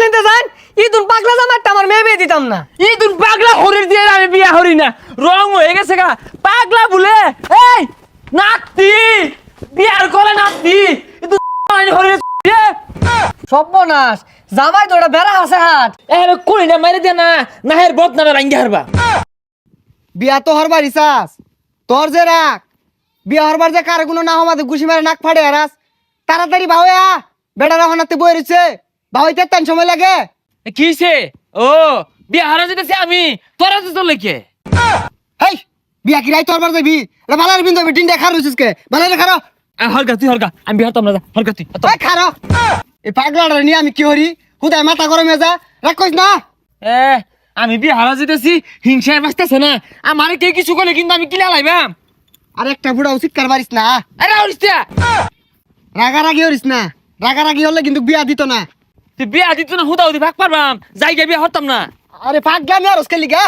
নিতে যান ইদুন পাগলা জামাইটা আমার মেয়ে বিয়ে দিতাম না। ইদুন পাগলা হরির দিয়ে আমি বিয়া হরি না, রং হয়ে গেছে গা পাগলা বলে। এই নাতি বিয়ার করে নাতি ইদুন হরির সর্বনাশ, জামাই তো ওটা বেড়া আছে হাত। এর কোনি না মারি দে না নাহের বদনামে রাঙ্গি হারবা। বিয়া তো হরবার ইসাস তোর যে রাখ বিয়া হরবার যে কার কোনো না হমাতে ঘুষি মারে নাক ফাড়ে হারাস। তাড়াতাড়ি ভাওয়া বেটারা হনাতে বই রয়েছে, ভাওয়াইতে তেন সময় লাগে। কিছে ও বিয়া হারা যেতেছে আমি তোরা তো চলে কে। হেই বিয়া কি রাই তোরবার যাবি? এটা বালার বিন্দু হবে ডিন্ডা খার রয়েছিস কে? বালারে খারো। হরগা তুই হরগা, আমি বিয়া হতাম না, হরগা তুই। এই খারো। এই পাগলাটা নিয়ে আমি কি হরি? হুদায় মাথা গরমে যা রাখ কইস না। এ আমি বিয়া হারা যেতেছি, হিংসায় বাঁচতেছে না আমারে কে কিছু করলে কিন্তু আমি কিলা লাইবাম। আর একটা বুড়া উচিত কার পারিস না। আরে হরিস্তা রাগারাগি হরিস না, রাগারাগি হলে কিন্তু বিয়া দিত না। তুই বিয়া দিত না হুদা হুদি ভাগ পারবাম, জায়গা বিয়া হতাম না। আরে পাগলামি আর ওসকে লিগা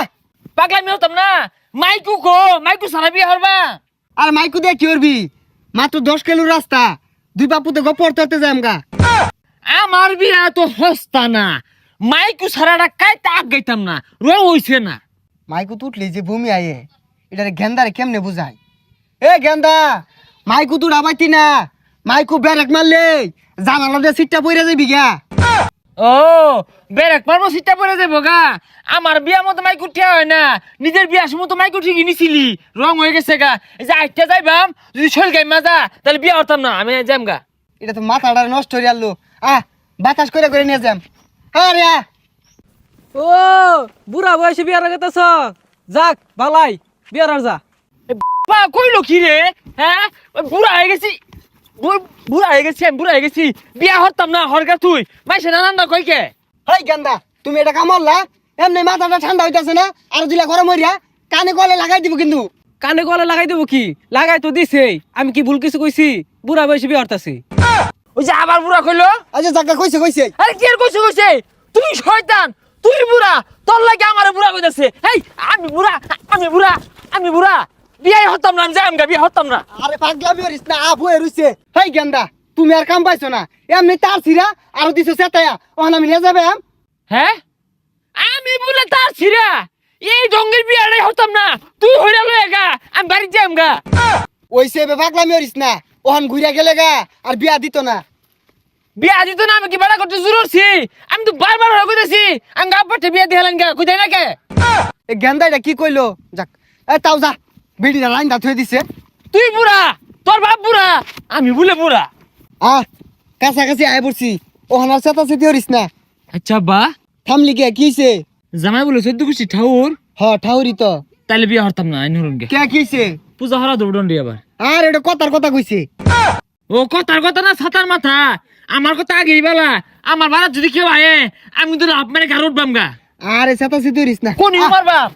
পাগলামি হতাম না, মাইকু কো মাইকু সারা বিয়া হরবা। আর মাইকু দিয়ে কি করবি? মাত্র 10 কিলো রাস্তা, দুই বাপুতে গপর তরতে যাই আমগা। আমার বিয়া তো হস্তা না, মাইকু সারাটা কাইতে আগ গাইতাম না, রং হইছে না। মাইকু তুটলি যে ভূমি আয়ে এটারে গেন্দারে কেমনে বুঝাই? এ গেন্দা মাইকু তুই আবাইতি না, মাইকু ব্যারেক মারলে জানালা দিয়ে সিটটা পইরা যাবি গা। ও বেরেক পারবো সিটটা পরে যাবো গা। আমার বিয়া মতো মাইকু ঠিয়া হয় না, নিজের বিয়ার সময় তো মাইকু ঠিকই নিছিলি, রং হয়ে গেছে গা। এই যে আইটা যাইবাম যদি শরীর গাই মাজা তাহলে বিয়া হতাম না, আমি যাম গা। এটা তো মাথাটা নষ্ট হয়ে আলো। বাতাস করে নিয়ে যাম। আরে ও বুড়া বয়সে বিয়ার আগেতেছ, যাক বালাই বিয়ার আর যা। বা কইলো কি রে? হ্যাঁ ওই বুড়া হয়ে গেছি, বুড়া হয়ে গেছি, আমি বুড়া হয়ে গেছি, বিয়া হতাম না। হরগা তুই মাইসে নানান না কইকে। হেই গেন্দা তুমি এটা কামড়লা এমনি মাথাটা ঠান্ডা হইতাছে না? আর দিলা গরম হইরা কানে গলে লাগাই দিব কিন্তু। কানে গলে লাগাই দেবো কি? লাগাই তো দিছে, আমি কি ভুল কিছু কইছি? বুড়া বয়সে বিয়ে হরতাছি। ওই যে আবার বুড়া কইলো। আচ্ছা জায়গা কইছে আরে কি আর কইছে কইছে, তুই শয়তান, তুই বুড়া, তোর লাগে আমার বুড়া কইতাছে। এই আমি বুড়া, আমি বুড়া, আমি বুড়া, বিয়াই হতাম না, আমি যাইম গা, বিয়া হতাম না। আরে পাগলামি হরিস না, আবু রইছে। হেই গেন্দা তুমি আর কাম পাইছো না, এমনি তার ছিড়া আর দিছো সেটায়া ওখান আমি নিয়ে যাবে। হ্যাঁ আমি বলে তার ছিড়া এই ডঙ্গের বিয়াটাই হতাম না, তুই হইরা লয়ে গা, আমি বাড়ি যাইম গা। ওইসে পাগলামি হরিস না, ওখান ঘুরিয়া গেলে গা আর বিয়া দিত না। বিয়া দিত না আমি কি বাড়া করতে জুরছি? আমি তো বারবার হয়ে কইতাছি আমি গা পাঠে বিয়া দিলাম গা, কইতাই না কে? এই গেন্দা এটা কি কইলো? যাক এ তাও যা বিড়িটা লাইন দা থুয়ে দিছে। তুই বুড়া, তোর বাপ বুড়া, আমি বলে বুড়া। কাছাকাছি আয় পড়ছি, ওখান আর চেতা চেতি হরিস না। আচ্ছা বা থামলি কে কিছে? জামাই বলে 14 কুচি ঠাউর, ঠাউরি তো তাইলে বিয়া হতাম না আইন হরুন গে। কে কিছে? পূজা হরা দৌড়ন্ডি আবার। আর এটা কথার কথা কইছে। ও কথার কথা না ছাতার মাথা, আমার কথা আগেই বলা। আমার বাড়া যদি কেউ আয়ে আমি তো লাভ মানে গাড় উঠবাম গা। আরে চেতা চেতি হরিস না। কোন আমার বাপ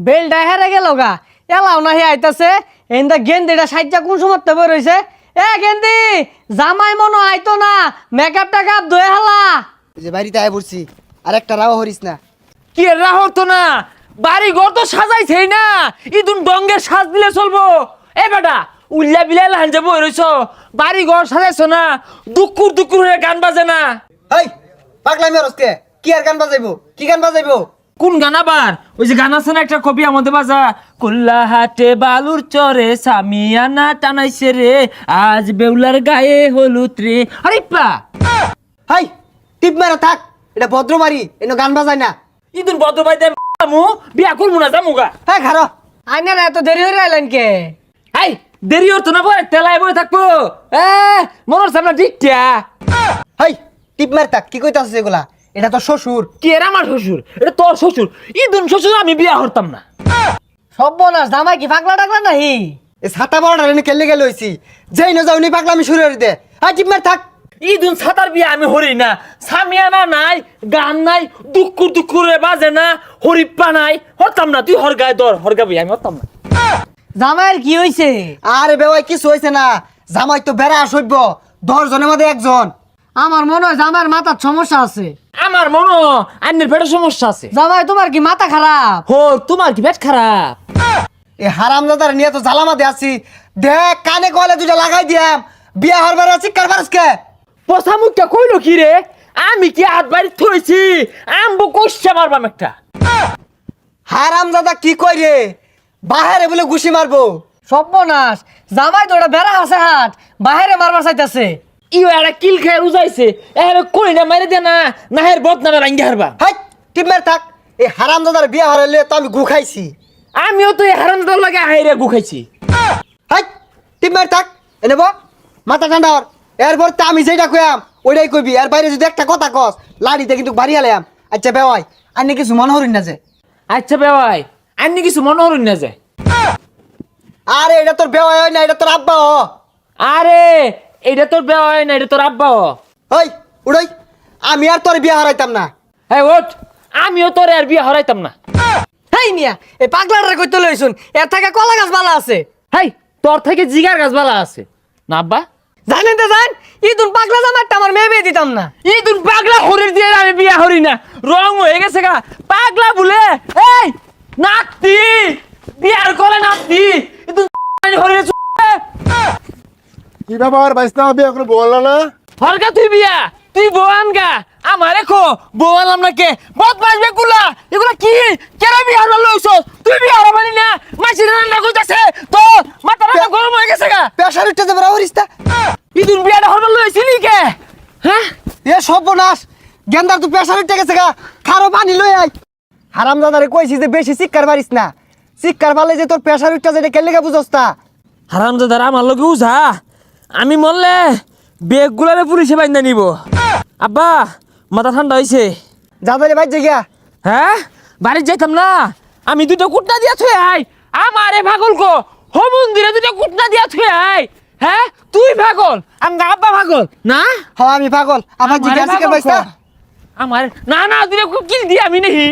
বেলটা হেরে গেল গা, এলাও না হে আইতাছে। এন্দা গেন্দিটা সাইজা কোন সময় বই রইছে। এ গেন্দি জামাই মনো আইতো না, মেকআপ টেকআপ ধুয়ে হালা। যে বাড়িতে আয় পড়ছি আর একটা রাও হরিস না। কি রাহর তো না, বাড়ি ঘর তো সাজাইছেই না, ইদুন ডঙ্গের সাজ দিলে চলবো। এ বেটা উল্লা বিলাই লাহান যাবো রইছ, বাড়ি ঘর সাজাইছো না, দুকুর দুকুর হয়ে গান বাজে না। হেই পাগলামি হরসকে কি আর গান বাজাইবো? কি গান বাজাইবো? কোন গান আবার? ওই যে গান আছে না একটা কবি আমাদের বাজা, কুল্লা হাটে বালুর চরে সামিয়ানা টানাইছে রে, আজ বেউলার গায়ে হলুদ রে। আরে পা হাই টিপ মারা থাক, এটা ভদ্র বাড়ি, এনে গান বাজায় না। ইদুন বদ্র ভাই মু বিয়া করবো না জামুগা। হ্যাঁ খারো। আইনার এত দেরি হয়ে আইলেন কে? হাই দেরি হতো না বয়, তেলায় বয়ে থাকবো। মনের সামনে ডিকটা। হাই টিপ মার থাক, কি কইতাছিস এগুলা? এটা তো শ্বশুর। কি এর আমার শ্বশুর, এটা তোর শ্বশুর। ইদুন শ্বশুর আমি বিয়া হতাম না। সর্বনাশ, জামাই কি পাগলা টাগলা নাহি? এ ছাতা বড়টা এনে কেলে গেলে হইছি, যেই না যাওনি পাগলামি শুরু করে দে। হাই টিপ মার থাক। ইদুন ছাতার বিয়া আমি হরি না, সামিয়ানা নাই, গান নাই, দুকুর দুকুরে বাজে না, হরিপ্পা নাই, হতাম না। তুই হরগায় দর, হরগা বিয়া আমি হতাম না। জামাইয়ের কি হইছে? আরে বেওয়াই কিছু হইছে না, জামাই তো বেড়া সইব 10 জনের মধ্যে একজন। আমার মনে হয় জামাইয়ের মাথার সমস্যা আছে। আমার মনো আন্নের পেটের সমস্যা আছে। জামাই তোমার কি মাথা খারাপ? হো তোমার কি পেট খারাপ? এ হারামজাদার নিয়ে তো জ্বালামাতে আছি, দেখ কানে কলে দুটা লাগাই দিয়াম, বিয়া হরবার আছি কারবার আজকে। পচা মুখটা কইলো কি রে? আমি কি হাত বাড়ি থইছি আমবো কইছে মারবাম একটা হারাম দাদা কি কই রে বাহারে বলে ঘুষি মারবো সর্বনাশ জামাই তো ওটা বেড়া আছে হাত বাহিরে মারবার চাইতেছে ইও একটা কিল খায় উজাইছে এর কই না মারি দে না না হের বদনামে রাঙ্গি হারবা হাই টিমের থাক এই হারাম দাদার বিয়া হারাইলে তো আমি গু খাইছি আমিও তো এই হারামদার লাগে হাইরে গুখাইছি হাই টিমের থাক এনে বো মাথা ঠান্ডা হর এরপর তো আমি যেটা কইয়াম ওইটাই কইবি এর বাইরে যদি একটা কথা কস লাড়িতে কিন্তু বাড়ি আলাম আচ্ছা বেওয়াই আন্নি কিছু মনে হরিন না যে আচ্ছা বেওয়াই আন্নি কিছু মনে হরুন না যায় আরে এটা তোর বেওয়াই হয় না এটা তোর আব্বা হ আরে এইটা তোর বেওয়াই না এটা তোর আব্বা ওই উড়াই আমি আর তোর বিয়া হারাইতাম না হ্যাঁ ওঠ আমিও তোর আর বিয়ে হরাইতাম না হেই মিয়া এই পাগলাটা কইতে লইছুন এর থেকে কলা গাছ বালা আছে হাই তোর থেকে জিগার গাছ বালা আছে না আব্বা জানেন তো জান ইদুন পাগলা জামাইটা আমার মেয়ে বিয়ে দিতাম না এই তুই পাগলা হরির দিয়ে আমি বিয়া হরি না রং হয়ে গেছে গা পাগলা বলে এই নাতি বিয়ার করে নাতি তুই হরির কি ব্যাপার বাইসনা বিয়ে করে বললো না হরকা তুই বিয়া তুই বোয়ান গা আমার রেখো বোয়ালাম না কে বদমাস বেগুলা এগুলা কি কেন বিয়ার লইছ তুই বিয়ার মানি না মাছি রান্না কইতাছে তো মাথা রান্না গরম হয়ে গেছে গা পেশার উঠতে যাবে হরিস্তা ইদুন বিয়াটা হরবার লইছিলি কে হ্যাঁ এ সর্বনাশ গেন্দার তুই পেশার উঠতে গেছে গা খারো পানি লই আই হারাম দাদারে কইছি যে বেশি শিক্ষার পারিস না শিক্ষার পালে যে তোর পেশার উঠতে যেটা কেলে গা বুঝস তা হারামজাদার আমার লগে উঝা আমি মরলে বেগগুলারে পুলিশে বাইন্দা নিব আব্বা মাথা ঠান্ডা হইছে যাদারে বাইর গিয়া হ্যাঁ বাড়ি যাইতাম না আমি দুটো কুটনা দিয়া থুয়ে আই আমারে পাগল কো হো মন্দিরে দুটো কুটনা দিয়া থুয়ে আই হ্যাঁ তুই পাগল আমগা আব্বা পাগল না হ আমি পাগল আমার আমারে জিজ্ঞাসা শিক্ষার পাগল পাইছ না কো। আমার না না দুটো কিল দি আমি নেহি